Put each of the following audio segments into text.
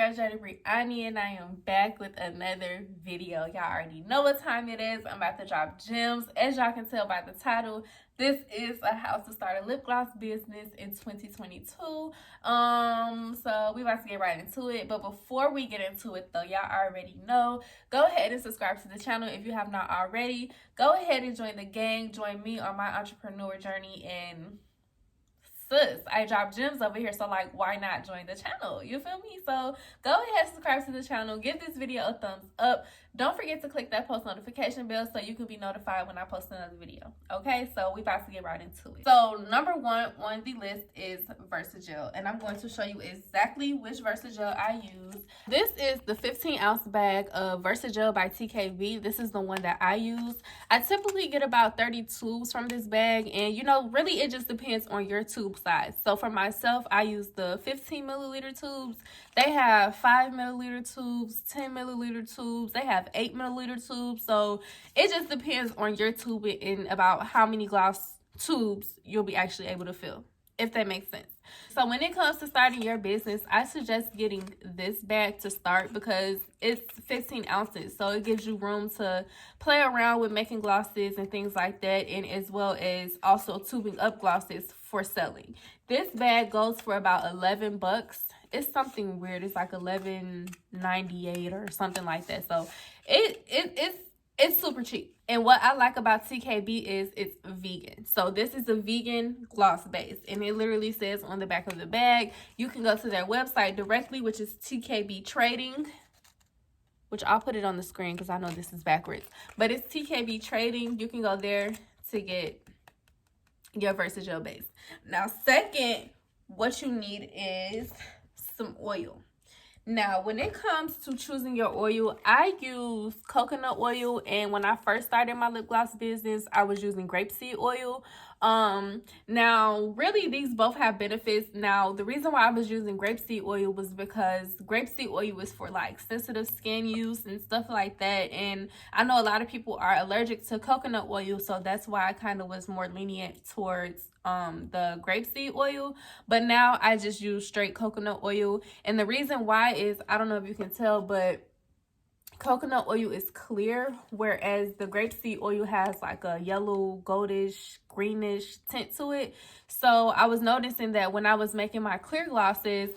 Graduated Brianni, and I am back with another video. Y'all already know what time it is. I'm about to drop gems. As y'all can tell by the title, this is a how to start a lip gloss business in 2022. So we about to get right into it. But before we get into it though, y'all already know, go ahead and subscribe to the channel if you have not already. Go ahead and join the gang. Join me on my entrepreneur journey, and I drop gems over here, so like, why not join the channel? You feel me? So go ahead, subscribe to the channel, give this video a thumbs up. Don't forget to click that post notification bell so you can be notified when I post another video. Okay, so we about to get right into it. So number one on the list is VersaGel, and I'm going to show you exactly which VersaGel I use. This is the 15-ounce bag of VersaGel by TKB. This is the one that I use. I typically get about 30 tubes from this bag, and you know, really it just depends on your tube size. So for myself, I use the 15 milliliter tubes. They have 5 milliliter tubes, 10 milliliter tubes. They have 8 milliliter tubes. So it just depends on your tube and about how many gloss tubes you'll be actually able to fill, if that makes sense. So when it comes to starting your business, I suggest getting this bag to start because it's 15 ounces. So it gives you room to play around with making glosses and things like that, and as well as also tubing up glosses for selling. This bag goes for about 11 bucks. It's something weird. It's like $11.98 or something like that. So it's super cheap. And what I like about TKB is it's vegan. So this is a vegan gloss base, and it literally says on the back of the bag, you can go to their website directly, which is TKB Trading, which I'll put it on the screen because I know this is backwards, but it's TKB Trading. You can go there to get your VersaGel base. Now, second, what you need is some oil. Now, when it comes to choosing your oil, I use coconut oil, and when I first started my lip gloss business, I was using grapeseed oil. Now, really, these both have benefits. Now, the reason why I was using grapeseed oil was because grapeseed oil is for like sensitive skin use and stuff like that, and I know a lot of people are allergic to coconut oil, so that's why I kind of was more lenient towards the grapeseed oil. But now I just use straight coconut oil, and the reason why is, I don't know if you can tell, but coconut oil is clear, whereas the grapeseed oil has like a yellow, goldish, greenish tint to it. So I was noticing that when I was making my clear glosses,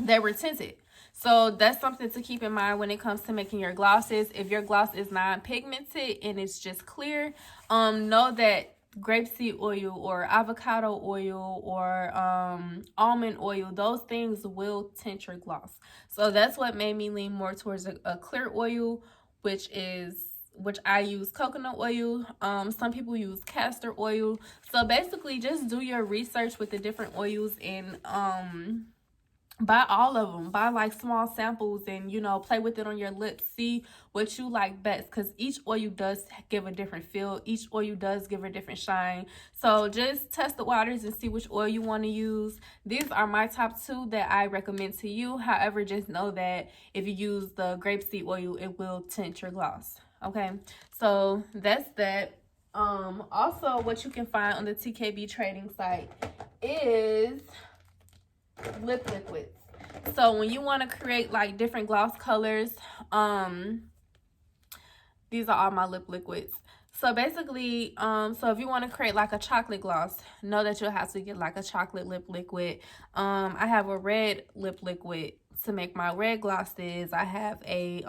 they were tinted. So that's something to keep in mind when it comes to making your glosses. If your gloss is non-pigmented and it's just clear, know that grapeseed oil or avocado oil or almond oil, those things will tint your gloss. So that's what made me lean more towards a clear oil, which I use coconut oil. Some people use castor oil. So basically, just do your research with the different oils and buy all of them. Buy like small samples and, you know, play with it on your lips. See what you like best, because each oil does give a different feel. Each oil does give a different shine. So just test the waters and see which oil you want to use. These are my top two that I recommend to you. However, just know that if you use the grapeseed oil, it will tint your gloss. Okay, so that's that. Also, what you can find on the TKB Trading site is lip liquids. So when you want to create like different gloss colors, these are all my lip liquids. So basically, so if you want to create like a chocolate gloss, know that you'll have to get like a chocolate lip liquid. I have a red lip liquid to make my red glosses. I have a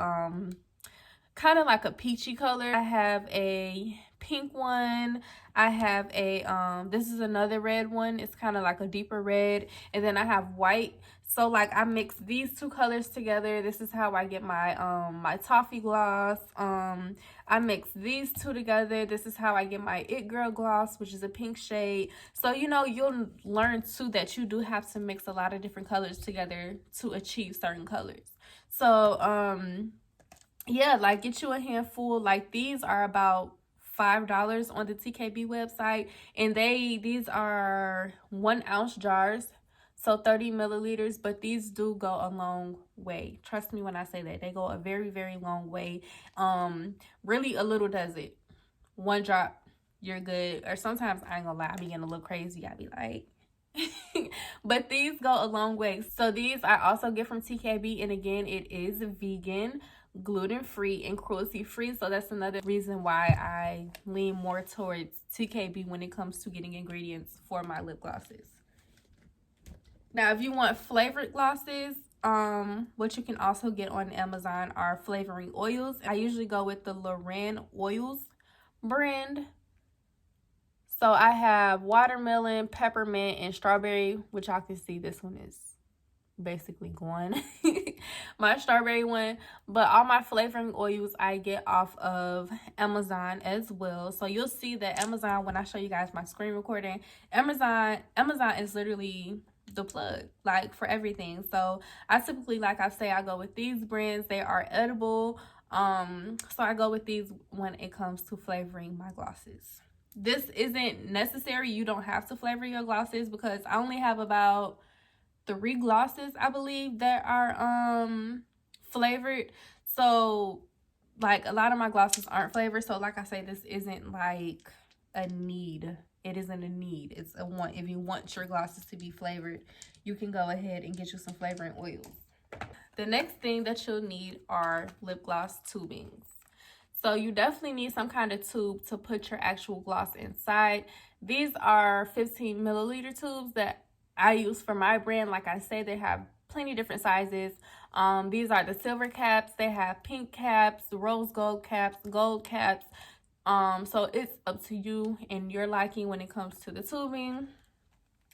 kind of like a peachy color. I have a pink one. I have a this is another red one. It's kind of like a deeper red, and then I have white. So like I mix these two colors together. This is how I get my my toffee gloss. I mix these two together. This is how I get my It Girl gloss, which is a pink shade. So you know, you'll learn too that you do have to mix a lot of different colors together to achieve certain colors. So yeah, like get you a handful. Like these are about $5 on the TKB website, and these are 1 ounce jars, so 30 milliliters, but these do go a long way. Trust me when I say that. They go a very, very long way. Really a little does it. One drop, you're good. Or sometimes, I ain't gonna lie, I be getting a little crazy. I be like, but these go a long way. So these I also get from TKB, and again, it is vegan, gluten-free, and cruelty-free. So that's another reason why I lean more towards TKB when it comes to getting ingredients for my lip glosses. Now, if you want flavored glosses, what you can also get on Amazon are flavoring oils. I usually go with the Loren Oils brand. So I have watermelon, peppermint, and strawberry, which y'all can see this one is basically gone. My strawberry one. But all my flavoring oils I get off of Amazon as well. So you'll see that Amazon, when I show you guys my screen recording, Amazon is literally the plug, like, for everything. So I typically, like I say, I go with these brands. They are edible. So I go with these when it comes to flavoring my glosses. This isn't necessary. You don't have to flavor your glosses, because I only have about 3 glosses, I believe, that are flavored. So like, a lot of my glosses aren't flavored. So like I say, this isn't like a need. It isn't a need. It's a want. If you want your glosses to be flavored, you can go ahead and get you some flavoring oils. The next thing that you'll need are lip gloss tubings. So you definitely need some kind of tube to put your actual gloss inside. These are 15 milliliter tubes that I use for my brand. Like I say, they have plenty of different sizes. These are the silver caps. They have pink caps, rose gold caps, gold caps. So it's up to you and your liking when it comes to the tubing.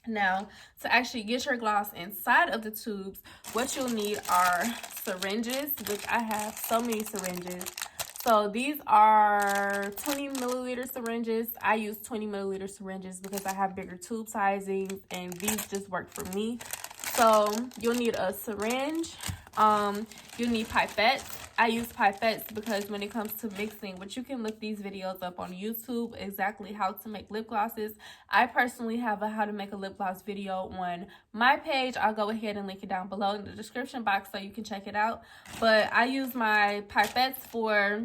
Now, to actually get your gloss inside of the tubes, what you'll need are syringes, which I have so many syringes. So these are 20 milliliter syringes. I use 20 milliliter syringes because I have bigger tube sizings, and these just work for me. So you'll need a syringe. You'll need pipettes. I use pipettes because when it comes to mixing, which you can look these videos up on YouTube, exactly how to make lip glosses. I personally have a how to make a lip gloss video on my page. I'll go ahead and link it down below in the description box so you can check it out. But I use my pipettes for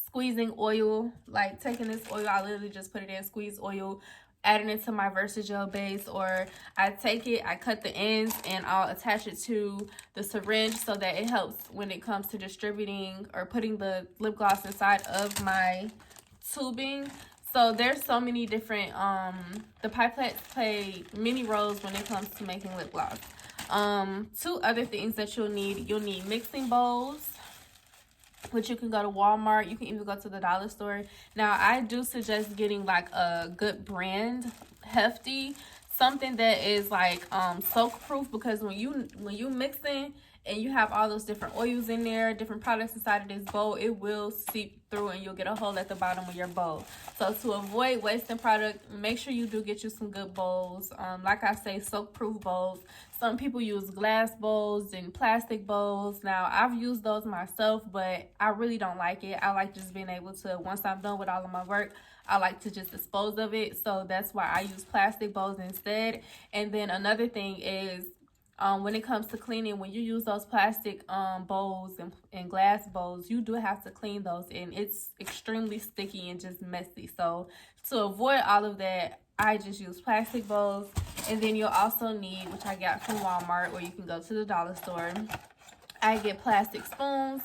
squeezing oil, like taking this oil, I literally just put it in, squeeze oil, adding it to my Versagel base, or I take it, I cut the ends, and I'll attach it to the syringe so that it helps when it comes to distributing or putting the lip gloss inside of my tubing. So there's so many different, the pipettes play many roles when it comes to making lip gloss. 2 other things that you'll need mixing bowls, which you can go to Walmart. You can even go to the dollar store. Now, I do suggest getting like a good brand, Hefty, something that is like soak proof, because when you mixing and you have all those different oils in there, different products inside of this bowl, it will seep through and you'll get a hole at the bottom of your bowl. So to avoid wasting product, make sure you do get you some good bowls. Like I say, soak proof bowls. Some people use glass bowls and plastic bowls. Now, I've used those myself, but I really don't like it. I like just being able to, once I'm done with all of my work, I like to just dispose of it. So that's why I use plastic bowls instead. And then another thing is, when it comes to cleaning, when you use those plastic bowls and glass bowls, you do have to clean those, and it's extremely sticky and just messy. So to avoid all of that, I just use plastic bowls. And then you'll also need, which I got from Walmart, or you can go to the dollar store, I get plastic spoons,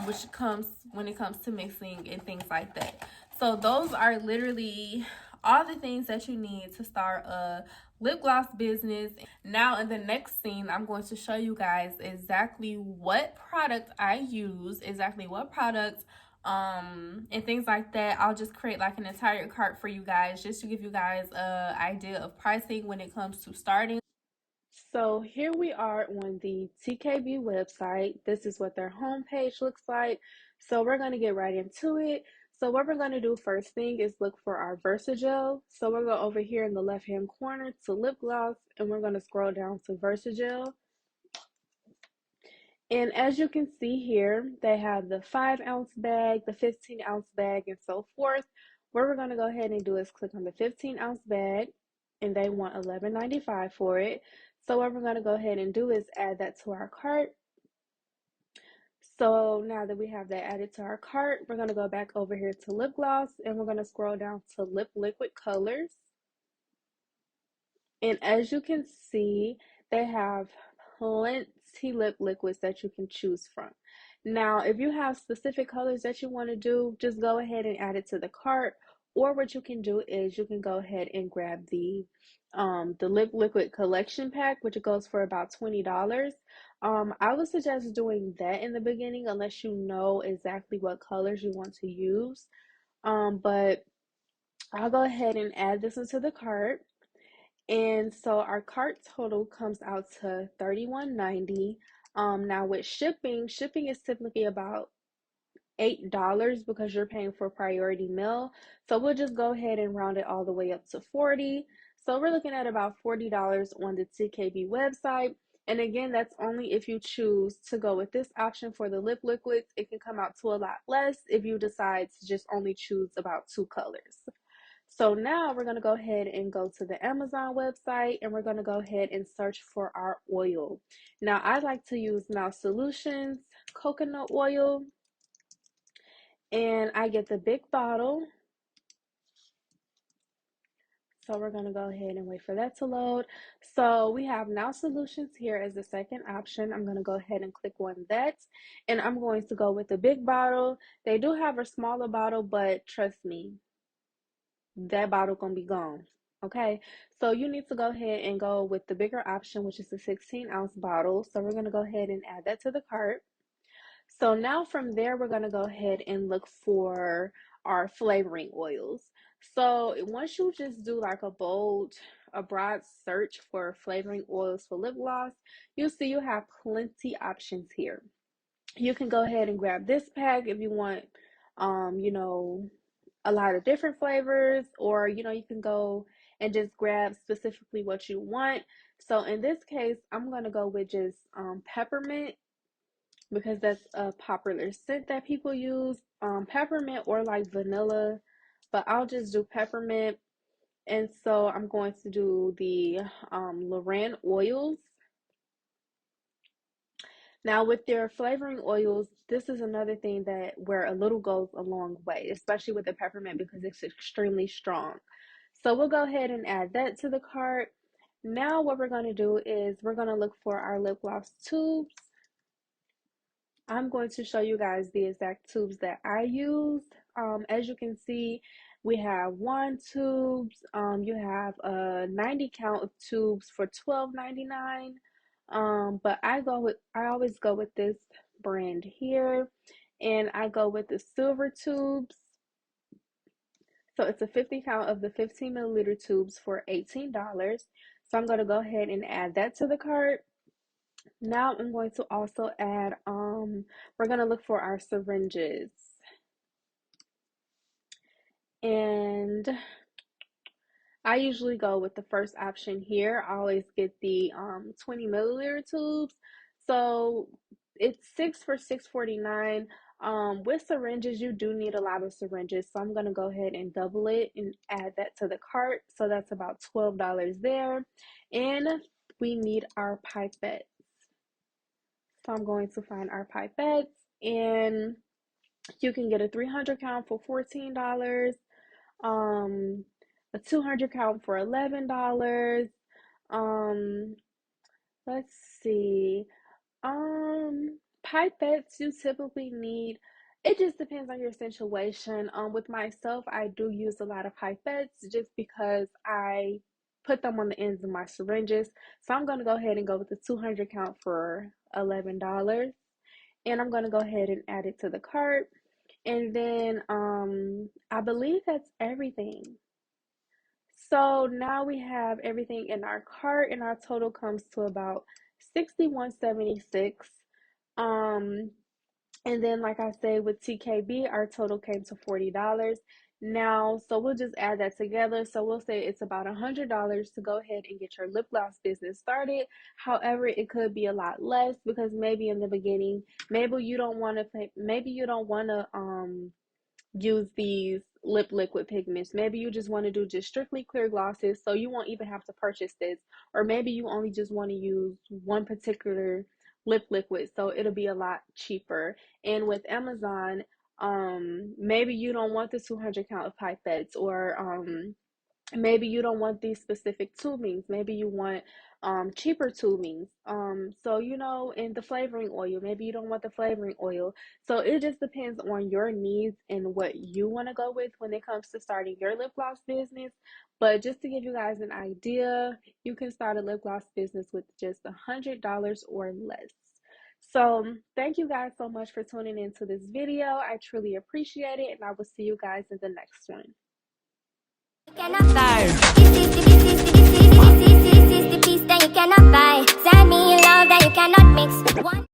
which comes when it comes to mixing and things like that. So those are literally all the things that you need to start a lip gloss business. Now, in the next scene, I'm going to show you guys exactly what product I use, exactly what products and things like that. I'll just create like an entire cart for you guys, just to give you guys a idea of pricing when it comes to starting. So here we are on the TKB website. This is what their homepage looks like. So we're going to get right into it. So what we're going to do first thing is look for our Versagel. So we'll go over here in the left hand corner to lip gloss, and we're going to scroll down to Versagel. And as you can see here, they have the 5-ounce bag, the 15-ounce bag, and so forth. What we're going to go ahead and do is click on the 15-ounce bag, and they want $11.95 for it. So what we're going to go ahead and do is add that to our cart. So now that we have that added to our cart, we're going to go back over here to lip gloss, and we're going to scroll down to lip liquid colors. And as you can see, they have plenty lip liquids that you can choose from. Now, if you have specific colors that you want to do, just go ahead and add it to the cart. Or what you can do is you can go ahead and grab the lip liquid collection pack, which goes for about $20. I would suggest doing that in the beginning unless you know exactly what colors you want to use. But I'll go ahead and add this into the cart. And so our cart total comes out to 31.90. Now with shipping is typically about $8 because you're paying for priority mail. So we'll just go ahead and round it all the way up to 40. So we're looking at about $40 on the TKB website. And again, that's only if you choose to go with this option for the lip liquids. It can come out to a lot less if you decide to just only choose about two colors. So now we're going to go ahead and go to the Amazon website and we're going to go ahead and search for our oil. Now I like to use Now Solutions coconut oil, and I get the big bottle. So we're going to go ahead and wait for that to load. So we have Now Solutions here as the second option. I'm going to go ahead and click on that. And I'm going to go with the big bottle. They do have a smaller bottle, but trust me, that bottle going to be gone. Okay, so you need to go ahead and go with the bigger option, which is the 16-ounce bottle. So we're going to go ahead and add that to the cart. So now from there, we're going to go ahead and look for our flavoring oils. So once you just do like a broad search for flavoring oils for lip gloss, you'll see you have plenty options here. You can go ahead and grab this pack if you want, you know, a lot of different flavors, or you can go and just grab specifically what you want. So in this case, I'm going to go with just peppermint because that's a popular scent that people use. Peppermint or like vanilla, but I'll just do peppermint. And so I'm going to do the Loran oils. Now with their flavoring oils, this is another thing that where a little goes a long way, especially with the peppermint because it's extremely strong. So we'll go ahead and add that to the cart. Now what we're going to do is we're going to look for our lip gloss tubes. I'm going to show you guys the exact tubes that I used. As you can see, we have one tubes. You have a 90 count of tubes for $12.99. But I always go with this brand here, and I go with the silver tubes. So it's a 50 count of the 15 milliliter tubes for $18. So I'm going to go ahead and add that to the cart. Now I'm going to also add, we're going to look for our syringes. And I usually go with the first option here. I always get the 20 milliliter tubes. So it's six for $6.49. With syringes, you do need a lot of syringes. So I'm going to go ahead and double it and add that to the cart. So that's about $12 there. And we need our pipettes. So I'm going to find our pipettes, and you can get a 300 count for $14, um, a 200 count for $11. Um, let's see. Pipettes you typically need. It just depends on your situation. With myself, I do use a lot of pipettes just because I put them on the ends of my syringes. So I'm gonna go ahead and go with the 200 count for $11. And I'm going to go ahead and add it to the cart. And then I believe that's everything. So now we have everything in our cart, and our total comes to about 61.76. Um and then, like I said, with TKB, our total came to $40. Now, so we'll just add that together. So we'll say it's about $100 to go ahead and get your lip gloss business started. However, it could be a lot less because maybe in the beginning, maybe you don't want to use these lip liquid pigments. Maybe you just want to do just strictly clear glosses, so you won't even have to purchase this. Or maybe you only just want to use one particular lip liquid, so it'll be a lot cheaper. And with Amazon, maybe you don't want the 200 count of pipettes, or Maybe you don't want these specific tubings. Maybe you want cheaper tubings. So in the flavoring oil, maybe you don't want the flavoring oil. So it just depends on your needs and what you want to go with when it comes to starting your lip gloss business. But just to give you guys an idea, you can start a lip gloss business with just $100 or less. So thank you guys so much for tuning into this video. I truly appreciate it, and I will see you guys in the next one. Cannot buy. This is the piece that you cannot buy. Send me love that you cannot mix. One